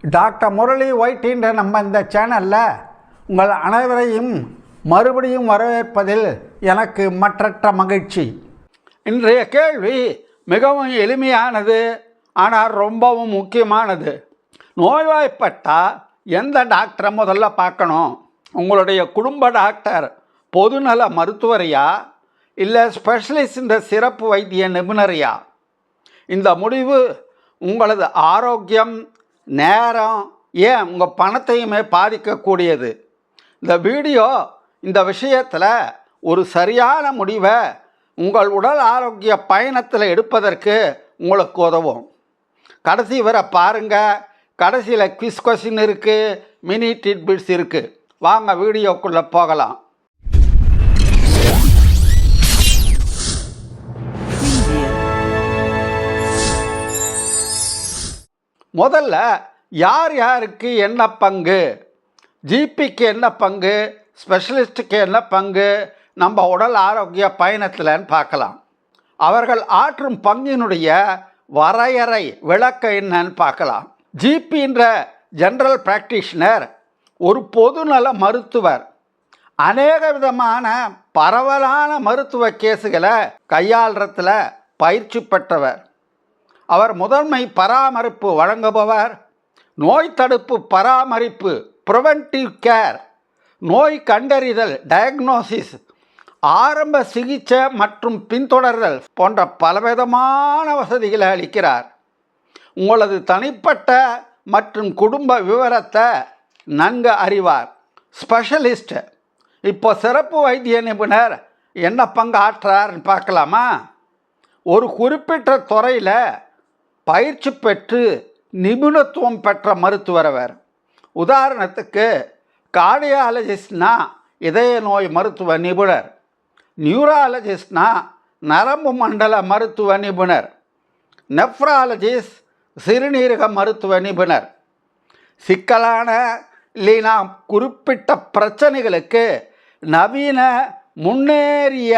Doctor Murali ஒயிட்டின்ற நம்ம இந்த சேனலில் உங்கள் அனைவரையும் மறுபடியும் வரவேற்பதில் எனக்கு மற்றற்ற மகிழ்ச்சி. இன்றைய கேள்வி மிகவும் எளிமையானது, ஆனால் ரொம்பவும் முக்கியமானது. நோய்வாய்ப்பட்டால் எந்த டாக்டரை முதல்ல பார்க்கணும்? உங்களுடைய குடும்ப டாக்டர் பொதுநல மருத்துவரையா இல்லை ஸ்பெஷலிஸ்ட் சிறப்பு வைத்திய நிபுணரையா? இந்த முடிவு உங்களது ஆரோக்கியம், நேரம், ஏன் உங்கள் பணத்தையுமே பாதிக்கக்கூடியது. இந்த வீடியோ இந்த விஷயத்தில் ஒரு சரியான முடிவை உங்கள் உடல் ஆரோக்கிய பயணத்தில் எடுப்பதற்கு உங்களுக்கு உதவும். கடைசி வரை பாருங்கள். கடைசியில் குவிஸ் கொஸ்டின் இருக்குது, மினி டிட்பிட்ஸ் இருக்குது. வாங்க வீடியோக்குள்ளே போகலாம். முதல்ல யார் யாருக்கு என்ன பங்கு, ஜிபிக்கு என்ன பங்கு, ஸ்பெஷலிஸ்ட்டுக்கு என்ன பங்கு நம்ம உடல் ஆரோக்கிய பயணத்தில்னு பார்க்கலாம். அவர்கள் ஆற்றும் பங்கினுடைய வரையறை விளக்க என்னன்னு பார்க்கலாம். ஜிபின்ற ஜென்ரல் பிராக்டிஷனர் ஒரு பொதுநல மருத்துவர். அநேக விதமான பரவலான மருத்துவ கேஸுகளை கையாளுறதுல பயிற்சி பெற்றவர். அவர் முதன்மை பராமரிப்பு வழங்குபவர், நோய் தடுப்பு பராமரிப்பு ப்ரிவென்டிவ் கேர், நோய் கண்டறிதல் டயக்னோசிஸ், ஆரம்ப சிகிச்சை மற்றும் பின்தொடர்தல் போன்ற பலவிதமான வசதிகளை அளிக்கிறார். உங்களது தனிப்பட்ட மற்றும் குடும்ப விவரத்தை நன்கு அறிவார். ஸ்பெஷலிஸ்ட் இப்போ சிறப்பு வைத்திய நிபுணர் என்ன பங்கு ஆற்றார்னு பார்க்கலாமா? ஒரு குறிப்பிட்ட துறையில் பயிற்சி பெற்று நிபுணத்துவம் பெற்ற மருத்துவர் அவர். உதாரணத்துக்கு கார்டியாலஜிஸ்ட்னா இதய நோய் மருத்துவ நிபுணர், நியூராலஜிஸ்ட்னா நரம்பு மண்டல மருத்துவ நிபுணர், நெஃப்ராலஜிஸ்ட் சிறுநீரக மருத்துவ நிபுணர். சிக்கலான இல்லைனா குறிப்பிட்ட பிரச்சனைகளுக்கு நவீன முன்னேறிய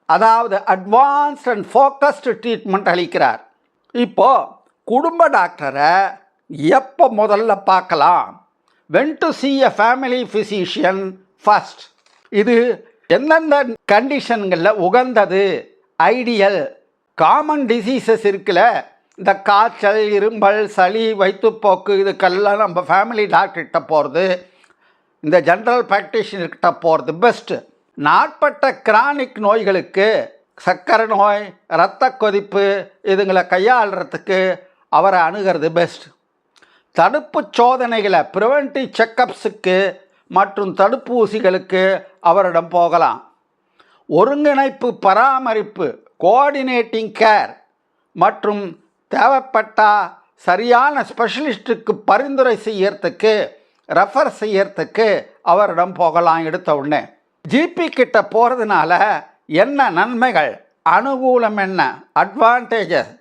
அதாவது அட்வான்ஸ்ட் அண்ட் ஃபோக்கஸ்டு ட்ரீட்மெண்ட் அளிக்கிறார். இப்போது குடும்ப டாக்டரை எப்போ முதல்ல பார்க்கலாம்? when to see a family physician first. இது எந்தெந்த கண்டிஷன்களில் உகந்தது, ஐடியல்? காமன் டிசீசஸ் இருக்குல்ல, இந்த காய்ச்சல், இரும்பல், சளி, வயிற்றுப்போக்கு, இதுக்கெல்லாம் நம்ம ஃபேமிலி டாக்டர்கிட்ட போகிறது, இந்த ஜென்ரல் ப்ராக்டிஷனர்கிட்ட போகிறது பெஸ்ட்டு. நாட்பட்ட கிரானிக் நோய்களுக்கு, சர்க்கரை நோய், இரத்த கொதிப்பு, இதுங்களை கையாளுறதுக்கு அவரை அணுகிறது பெஸ்ட். தடுப்பு சோதனைகளை ப்ரிவென்டிவ் செக்கப்ஸுக்கு மற்றும் தடுப்பூசிகளுக்கு அவரிடம் போகலாம். ஒருங்கிணைப்பு பராமரிப்பு கோஆர்டினேட்டிங் கேர் மற்றும் தேவைப்பட்டால் சரியான ஸ்பெஷலிஸ்ட்டுக்கு பரிந்துரை செய்யறதுக்கு, ரெஃபர் செய்யறதுக்கு அவரிடம் போகலாம். எடுத்த உடனே ஜிபி கிட்ட போகிறதுனால என்ன நன்மைகள், அனுகூலம் என்ன, அட்வான்டேஜஸ்?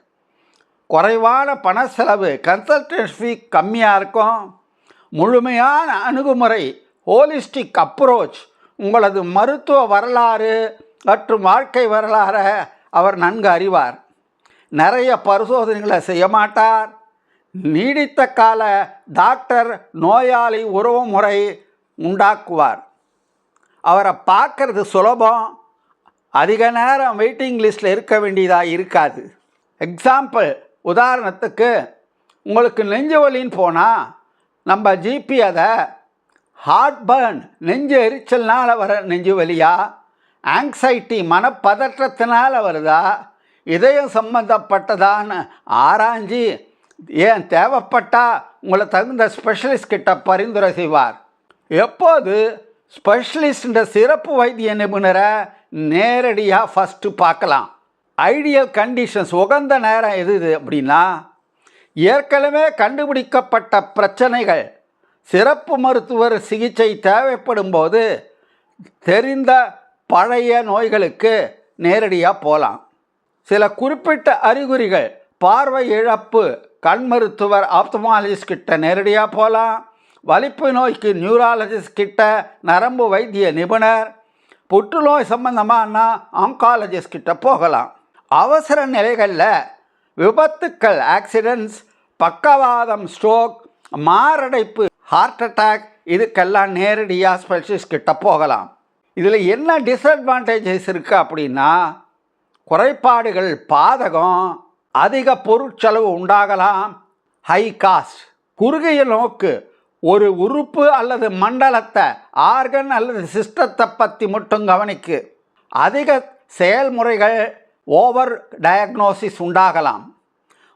குறைவான பண செலவு, கன்சல்டன்சி ஃபீ கம்மியாக இருக்கும். முழுமையான அணுகுமுறை, ஹோலிஸ்டிக் அப்ரோச். உங்களது மருத்துவ வரலாறு மற்றும் வாழ்க்கை வரலாறை அவர் நன்கு அறிவார். நிறைய பரிசோதனைகளை செய்ய மாட்டார். நீடித்த கால டாக்டர் நோயாளி உறவு முறை உண்டாக்குவார். அவரை பார்க்கறது சுலபம். அதிக நேரம் வெயிட்டிங் லிஸ்ட்டில் இருக்க வேண்டியதாக இருக்காது. எக்ஸாம்பிள், உதாரணத்துக்கு உங்களுக்கு நெஞ்சு வலின்னு போனால் நம்ம ஜிபி அதை ஹார்ட் பர்ன், நெஞ்சு எரிச்சல்னால் வர நெஞ்சு வலியா, ஆங்ஸைட்டி மனப்பதற்றத்தினால் வருதா, இதயம் சம்மந்தப்பட்டதான்னு ஆராய்ஞ்சி ஏன் தேவைப்பட்டால் உங்களை தகுந்த ஸ்பெஷலிஸ்ட் கிட்ட பரிந்துரை செய்வார். எப்போது ஸ்பெஷலிஸ்ட் சிறப்பு வைத்திய நிபுணரை நேரடியாக ஃபஸ்ட்டு பார்க்கலாம். ஐடியல் கண்டிஷன்ஸ், உகந்த நேரம் எது அப்படின்னா, ஏற்கனவே கண்டுபிடிக்கப்பட்ட பிரச்சனைகள், சிறப்பு மருத்துவர் சிகிச்சை தேவைப்படும் போது தெரிந்த பழைய நோய்களுக்கு நேரடியாக போகலாம். சில குறிப்பிட்ட அறிகுறிகள், பார்வை இழப்பு, கண் மருத்துவர் ஆப்தமாலஜிஸ்ட் கிட்ட நேரடியாக போகலாம். வலிப்பு நோய்க்கு நியூராலஜிஸ்ட் கிட்ட நரம்பு வைத்திய நிபுணர், புற்றுநோய் சம்பந்தமானா ஆங்காலஜிஸ்ட் கிட்ட போகலாம். அவசர நிலைகளில் விபத்துக்கள், ஆக்சிடென்ட்ஸ், பக்கவாதம், ஸ்ட்ரோக் மாரடைப்பு, ஹார்ட் அட்டாக், இதுக்கெல்லாம் நேரடியாக ஸ்பெஷலிஸ்ட் கிட்ட போகலாம். இதில் என்ன டிஸ்அட்வான்டேஜஸ் இருக்குது அப்படின்னா, குறைபாடுகள் பாதகம், அதிக பொருட்செலவு உண்டாகலாம், ஹை காஸ்ட். குறுகிய நோக்கு, ஒரு உறுப்பு அல்லது மண்டலத்தை, ஆர்கன் அல்லது சிஸ்டத்தை பற்றி மட்டும் கவனிக்கு. அதிக செயல்முறைகள், ஓவர் டயக்னோசிஸ் உண்டாகலாம்.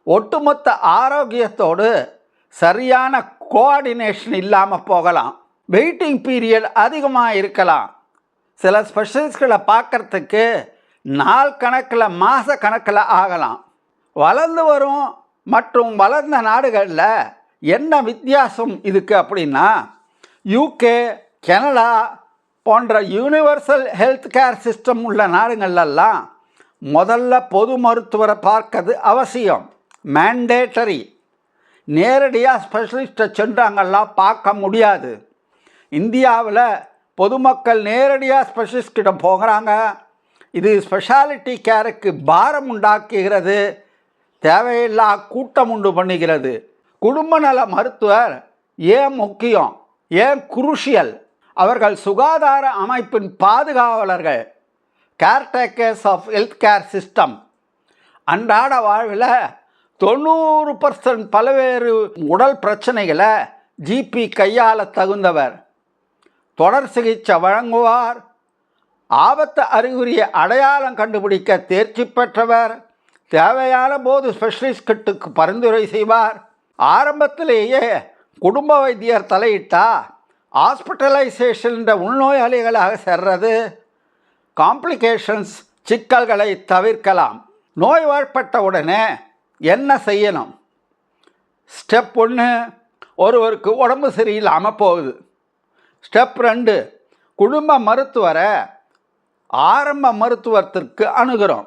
ஒட்டுமொத்த ஆரோக்கியத்தோடு சரியான கோஆர்டினேஷன் இல்லாமல் போகலாம். வெயிட்டிங் பீரியட் அதிகமாக இருக்கலாம். சில ஸ்பெஷலிஸ்ட்களை பார்க்குறதுக்கு நாள் கணக்கில், மாத கணக்கில் ஆகலாம். வளர்ந்து வரும் மற்றும் வளர்ந்த நாடுகளில் என்ன வித்தியாசம் இதுக்கு அப்படின்னா, யூகே, கனடா போன்ற யூனிவர்சல் ஹெல்த் கேர் சிஸ்டம் உள்ள நாடுகளெல்லாம் முதல்ல பொது மருத்துவரை பார்க்கறது அவசியம், மேண்டேட்டரி. நேரடியாக ஸ்பெஷலிஸ்ட்டை சென்றாங்கெல்லாம் பார்க்க முடியாது. இந்தியாவில் பொதுமக்கள் நேரடியாக ஸ்பெஷலிஸ்ட்கிட்ட போகிறாங்க. இது ஸ்பெஷாலிட்டி கேருக்கு பாரம் உண்டாக்குகிறது, தேவையில்லா கூட்டம் உண்டு பண்ணுகிறது. குடும்ப நல மருத்துவர் ஏன் முக்கியம், ஏன் குரூஷியல்? அவர்கள் சுகாதார அமைப்பின் பாதுகாவலர்கள், caretakers of health care system. அன்றாட வாழ்வில் 90% பல்வேறு உடல் பிரச்சனைகளை ஜிபி கையாள தகுந்தவர். தொடர் சிகிச்சை வழங்குவார். ஆபத்து அறிகுறியை அடையாளம் கண்டுபிடிக்க தேர்ச்சி பெற்றவர். தேவையான போது ஸ்பெஷலிஸ்ட் கிட்டுக்கு பரிந்துரை செய்வார். ஆரம்பத்திலேயே குடும்ப வைத்தியர் தலையிட்டா ஹாஸ்பிட்டலைசேஷன் உள்நோயாளிகளாக சேர்றது, காம்ப்ளிகேஷன்ஸ், சிக்கல்களை தவிர்க்கலாம். நோய்வாய்ப்பட்ட உடனே என்ன செய்யணும்? ஸ்டெப் 1, ஒருவருக்கு உடம்பு சரியில்லாமல் போகுது. ஸ்டெப் 2, குடும்ப மருத்துவரை ஆரம்ப மருத்துவத்திற்கு அணுகிறோம்.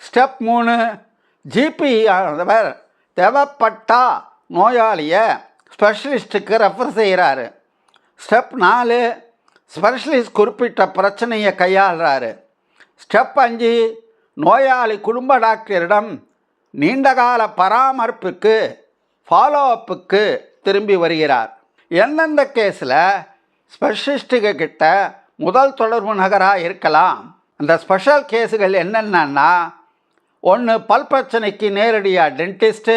ஸ்டெப் 3, ஜிபி ஆனவர் தேவைப்பட்டா நோயாளியை ஸ்பெஷலிஸ்ட்டுக்கு ரெஃபர் செய்கிறாரு. ஸ்டெப் 4, ஸ்பெஷலிஸ்ட் குறிப்பிட்ட பிரச்சனையை கையாளுறாரு. ஸ்டெப் 5, நோயாளி குடும்ப டாக்டரிடம் நீண்டகால பராமரிப்புக்கு, ஃபாலோ அப்புக்கு திரும்பி வருகிறார். எந்தெந்த கேஸில் ஸ்பெஷலிஸ்ட்டுக்கிட்ட முதல் தொடர்பு நகராக இருக்கலாம்? அந்த ஸ்பெஷல் கேஸுகள் என்னென்னா, 1, பல் பிரச்சனைக்கு நேரடியாக டென்டிஸ்ட்டு,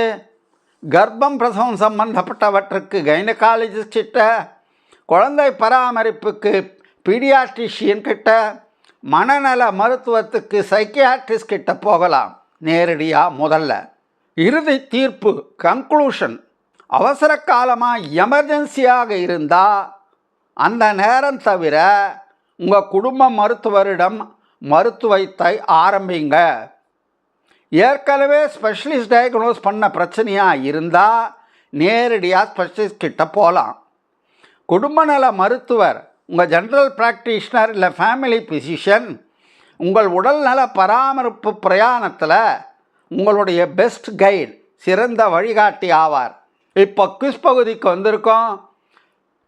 கர்ப்பம் பிரசவம் சம்பந்தப்பட்டவற்றுக்கு கைனகாலஜிஸ்ட், குழந்தை பராமரிப்புக்கு பீடியாட்ரிஷியன் கிட்ட, மனநல மருத்துவத்துக்கு சைக்கியாட்ரிஸ்ட் கிட்ட போகலாம் நேரடியாக முதல்ல. இறுதி தீர்ப்பு, கன்க்ளூஷன், அவசர காலமாக எமர்ஜென்சியாக இருந்தால் அந்த நேரம் தவிர உங்கள் குடும்ப மருத்துவரிடம் மருத்துவத்தை ஆரம்பிங்க. ஏற்கனவே ஸ்பெஷலிஸ்ட் டயக்னோஸ் பண்ண பிரச்சனையாக இருந்தால் நேரடியாக ஸ்பெஷலிஸ்ட் கிட்ட போகலாம். குடும்ப நல மருத்துவர், உங்கள் ஜென்ரல் ப்ராக்டிஷனர் இல்லை ஃபேமிலி பிசிஷியன் உங்கள் உடல் நல பராமரிப்பு பிரயாணத்தில் உங்களுடைய பெஸ்ட் கைடு, சிறந்த வழிகாட்டி ஆவார். இப்போ குவிஸ் பகுதிக்கு வந்திருக்கோம்.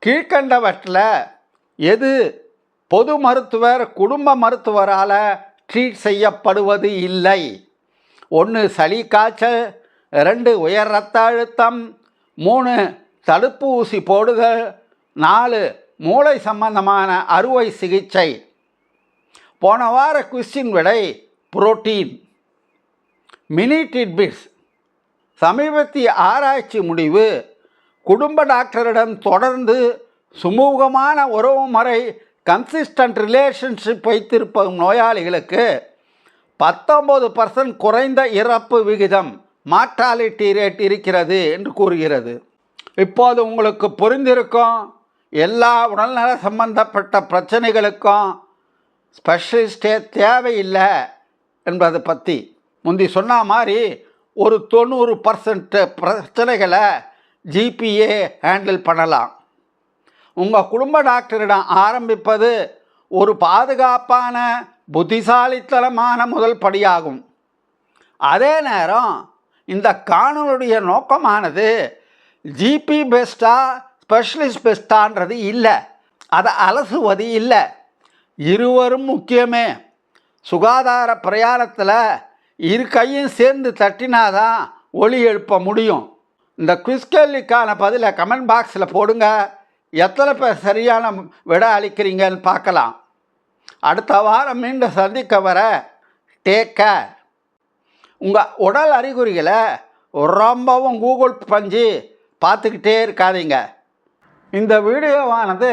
கீழ்கண்டவற்றில் எது பொது மருத்துவர் குடும்ப மருத்துவரால் ட்ரீட் செய்யப்படுவது இல்லை? 1, சளி காய்ச்சல், 2, உயர் இரத்த அழுத்தம், 3, தடுப்பு ஊசி போடுதல், 4, மூளை சம்பந்தமான அறுவை சிகிச்சை. போன வார குவிஸின் விடை புரோட்டீன். Mini titbits. சமீபத்திய ஆராய்ச்சி முடிவு, குடும்ப டாக்டரிடம் தொடர்ந்து சுமூகமான உறவுமுறை, கன்சிஸ்டன்ட் ரிலேஷன்ஷிப் வைத்திருப்பதும் நோயாளிகளுக்கு 19% குறைந்த இறப்பு விகிதம், மார்டாலிட்டி ரேட் இருக்கிறது என்று கூறுகிறது. இப்போது உங்களுக்கு புரிந்திருக்கும், எல்லா உடல்நல சம்பந்தப்பட்ட பிரச்சனைகளுக்கும் ஸ்பெஷலிஸ்டே தேவையில்லை என்பதை பற்றி. முந்தி சொன்ன மாதிரி ஒரு 90% பிரச்சனைகளை ஜிபிஏ ஹேண்டில் பண்ணலாம். உங்கள் குடும்ப டாக்டரிடம் ஆரம்பிப்பது ஒரு பாதுகாப்பான, புத்திசாலித்தனமான முதல் படியாகும். அதே நேரம் இந்த காணொளியுடைய நோக்கமானது ஜிபி பெஸ்ட்டா ஸ்பெஷலிஸ்ட் பெஸ்ட்டான்றது இல்லை, அதை அலசுவது இல்லை. இருவரும் முக்கியமே. சுகாதார பிரயாணத்தில் இரு கையும் சேர்ந்து தட்டினாதான் ஒலி எழுப்ப முடியும். இந்த குவிஸ் கேள்விக்கான பதிலை கமெண்ட் பாக்ஸில் போடுங்க. எத்தனை பேர் சரியான விட அளிக்கிறீங்கன்னு பார்க்கலாம். அடுத்த வாரம் மீண்டும் சந்திக்க வர டேக் கேர். உங்கள் உடல் அறிகுறிகளை ரொம்பவும் கூகுள் பஞ்சு பார்த்துக்கிட்டே இருக்காதீங்க. இந்த வீடியோவானது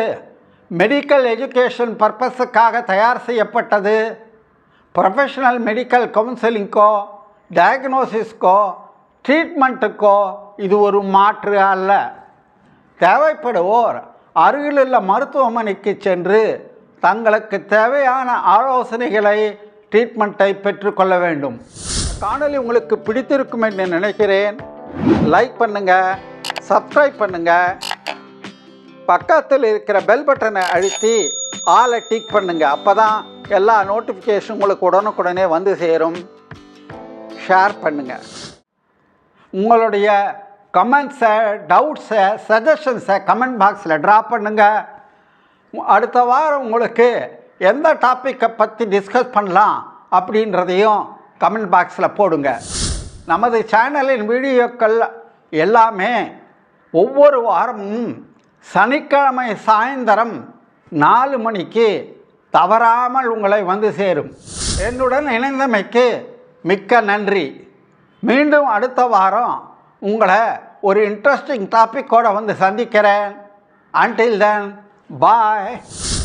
மெடிக்கல் எஜுகேஷன் பர்பஸுக்காக தயார் செய்யப்பட்டது. ப்ரொஃபஷனல் மெடிக்கல் கவுன்சிலிங்க்கோ டயக்னோசிஸ்க்கோ ட்ரீட்மெண்ட்டுக்கோ இது ஒரு மாற்று அல்ல. தேவைப்படுவோர் அருகிலுள்ள மருத்துவமனைக்கு சென்று தங்களுக்கு தேவையான ஆலோசனைகளை ட்ரீட்மெண்ட்டை பெற்றுக்கொள்ள வேண்டும். காணொளி உங்களுக்கு பிடித்திருக்கும் என்று நினைக்கிறேன். லைக் பண்ணுங்கள், சப்ஸ்கிரைப் பண்ணுங்கள், பக்கத்தில் இருக்கிற பெல் பட்டனை அழுத்தி ஆலை டிக் பண்ணுங்கள். அப்போ தான் எல்லா நோட்டிஃபிகேஷன் உங்களுக்கு உடனுக்குடனே வந்து சேரும். ஷேர் பண்ணுங்கள். உங்களுடைய கமெண்ட்ஸை, டவுட்ஸை, சஜஷன்ஸை கமெண்ட் பாக்ஸில் ட்ராப் பண்ணுங்கள். அடுத்த வாரம் உங்களுக்கு எந்த டாப்பிக்கை பற்றி டிஸ்கஸ் பண்ணலாம் அப்படின்றதையும் கமெண்ட் பாக்ஸில் போடுங்க. நமது சேனலின் வீடியோக்கள் எல்லாமே ஒவ்வொரு வாரமும் சனிக்கிழமை சாயந்தரம் 4 மணிக்கு தவறாமல் உங்களை வந்து சேரும். என்னுடன் இணைந்தமைக்கு மிக்க நன்றி. மீண்டும் அடுத்த வாரம் உங்களை ஒரு இன்ட்ரெஸ்டிங் டாப்பிக்கோடு வந்து சந்திக்கிறேன். Until then, bye.